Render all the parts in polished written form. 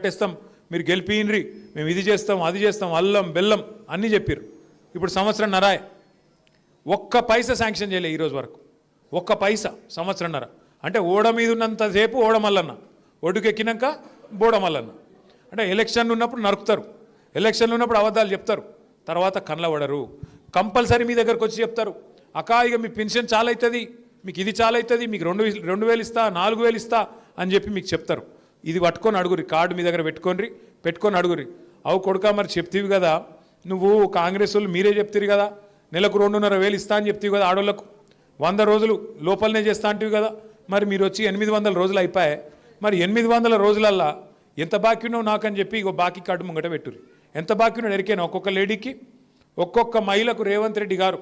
కట్టేస్తాం, మీరు గెలిపినరి, మేము ఇది చేస్తాం అది చేస్తాం, అల్లం బెల్లం అన్నీ చెప్పారు. ఇప్పుడు సంవత్సరంన్నర ఒక్క పైసా శాంక్షన్ చేయలే ఈరోజు వరకు, ఒక్క పైసా సంవత్సరంన్నర. అంటే ఓడ మీద ఉన్నంతసేపు ఓడమల్లన్న, ఒడ్డుకెక్కినాక బోడమల్లన్న. అంటే ఎలక్షన్లు ఉన్నప్పుడు నరుకుతారు, ఎలక్షన్లు ఉన్నప్పుడు అబద్ధాలు చెప్తారు, తర్వాత కళ్ళబడరు. కంపల్సరీ మీ దగ్గరకు వచ్చి చెప్తారు, అక్క ఇక మీ పెన్షన్ చాలా అవుతుంది, మీకు ఇది చాలా అవుతుంది, మీకు 2,000 ఇస్తా, 4,000 ఇస్తా అని చెప్పి మీకు చెప్తారు. ఇది పట్టుకొని అడుగురి, కార్డు మీ దగ్గర పెట్టుకొని అడుగురి. అవు కొడుకా మరి చెప్తీవి కదా, నువ్వు కాంగ్రెస్ వాళ్ళు మీరే చెప్తారు కదా, నెలకు 2,500 ఇస్తా అని చెప్తీవి కదా, ఆడోళ్ళకు 100 రోజులు లోపలనే చేస్తా అంటివి కదా, మరి మీరు వచ్చి 800 రోజులు అయిపోయాయి, మరి 800 రోజులల్లా ఎంత బాకీ ఉన్నావు నాకని చెప్పి ఇగో బాకీ కార్డు ముంగట పెట్టుర్రి. ఎంత బాకీ ఉన్నాడు ఎరికైనా ఒక్కొక్క లేడీకి, ఒక్కొక్క మహిళకు రేవంత్ రెడ్డి గారు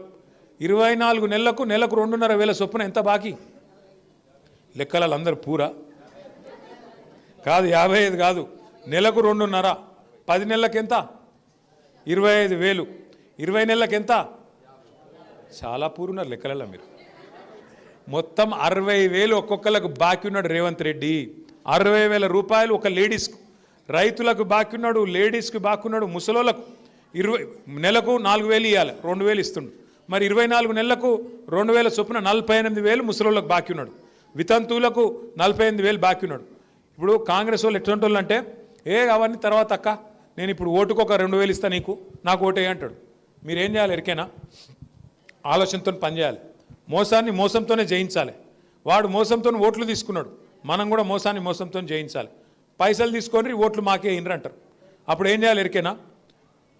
24 నెలలకు 2,500 చొప్పున ఎంత బాకీ? లెక్కలలో అందరూ పూరా కాదు, 55 కాదు, నెలకు 2,500, 10 నెలలకు ఎంత? 25,000, 20 నెలలకు ఎంత? చాలా పూరున్నారు లెక్కలలో మీరు. మొత్తం 60,000 ఒక్కొక్కరికి బాకీ ఉన్నాడు రేవంత్ రెడ్డి. 60,000 రూపాయలు ఒక లేడీస్కు, రైతులకు బాకీ ఉన్నాడు, లేడీస్కి బాకీ ఉన్నాడు, ముసలోళ్ళకు నెలకు 4,000 ఇవ్వాలి, 2,000 ఇస్తుండు. మరి 24 నెలలకు 2,000 చొప్పున 48,000 ముసలోళ్ళకు బాకీ ఉన్నాడు, వితంతువులకు 48,000 బాకీ ఉన్నాడు. ఇప్పుడు కాంగ్రెస్ వాళ్ళు ఎటువంటి వాళ్ళు అంటే, అవన్నీ తర్వాత అక్క, నేను ఇప్పుడు ఓటుకు ఒక 2,000 ఇస్తా, నీకు నాకు ఓటే అంటాడు. మీరేం చేయాలి ఎరికైనా? ఆలోచనతో పనిచేయాలి. మోసాన్ని మోసంతోనే జయించాలి. వాడు మోసంతో ఓట్లు తీసుకున్నాడు, మనం కూడా మోసాన్ని మోసంతో జయించాలి. పైసలు తీసుకొని ఓట్లు మాకే ఇన్రు అంటారు. అప్పుడు ఏం చేయాలి ఎరికైనా?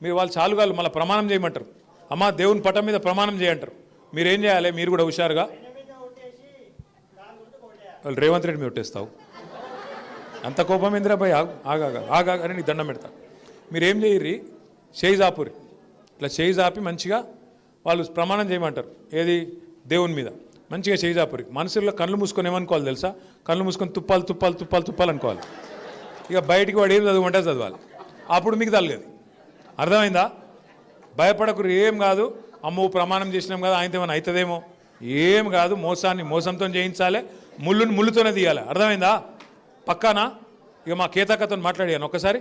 మీరు వాళ్ళు చాలుగాలు మళ్ళీ ప్రమాణం చేయమంటారు, అమ్మ దేవుని పటం మీద ప్రమాణం చేయంటారు. మీరేం చేయాలి? మీరు కూడా హుషారుగా వాళ్ళు రేవంత్ రెడ్డి మీద ఒట్టేస్తావు, అంత కోపం ఇందిరా భయ్, ఆగా అని నీకు దండం పెడతా. మీరేం చేయర్రి, చేయి జాపురి, ఇట్లా చేయి జాపి మంచిగా వాళ్ళు ప్రమాణం చేయమంటారు. ఏది? దేవుని మీద మంచిగా చేయి జాపురి. మనసులో కళ్ళు మూసుకొని ఏమనుకోవాలి తెలుసా? కళ్ళు మూసుకొని తుప్పాలు అనుకోవాలి. ఇక బయటికి వాడు ఏం చదువుకుంటే చదవాలి, అప్పుడు మీకు తగ్గదు. అర్థమైందా? భయపడకురు, ఏం కాదు. అమ్మో ప్రమాణం చేసినాం కదా, ఆయనతో ఏమైనా అవుతుందేమో, ఏం కాదు. మోసాన్ని మోసంతో చేయించాలి, ముళ్ళుని ముళ్ళుతోనే తీయాలి. అర్థమైందా? పక్కానా? ఇక మా కేతక్కతో మాట్లాడాను ఒకసారి.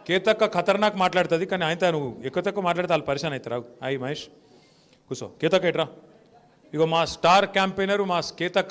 కేతక్క ఖతర్నాక్ మాట్లాడుతుంది, కానీ ఆయన నువ్వు ఎక్కువ తక్కువ మాట్లాడితే వాళ్ళు పరిశాన్ అవుతారు. అయ్యి మహేష్ కూర్చో, కేతక్క ఎట్రా, ఇగో మా స్టార్ క్యాంపెయినరు మా కేతక్క.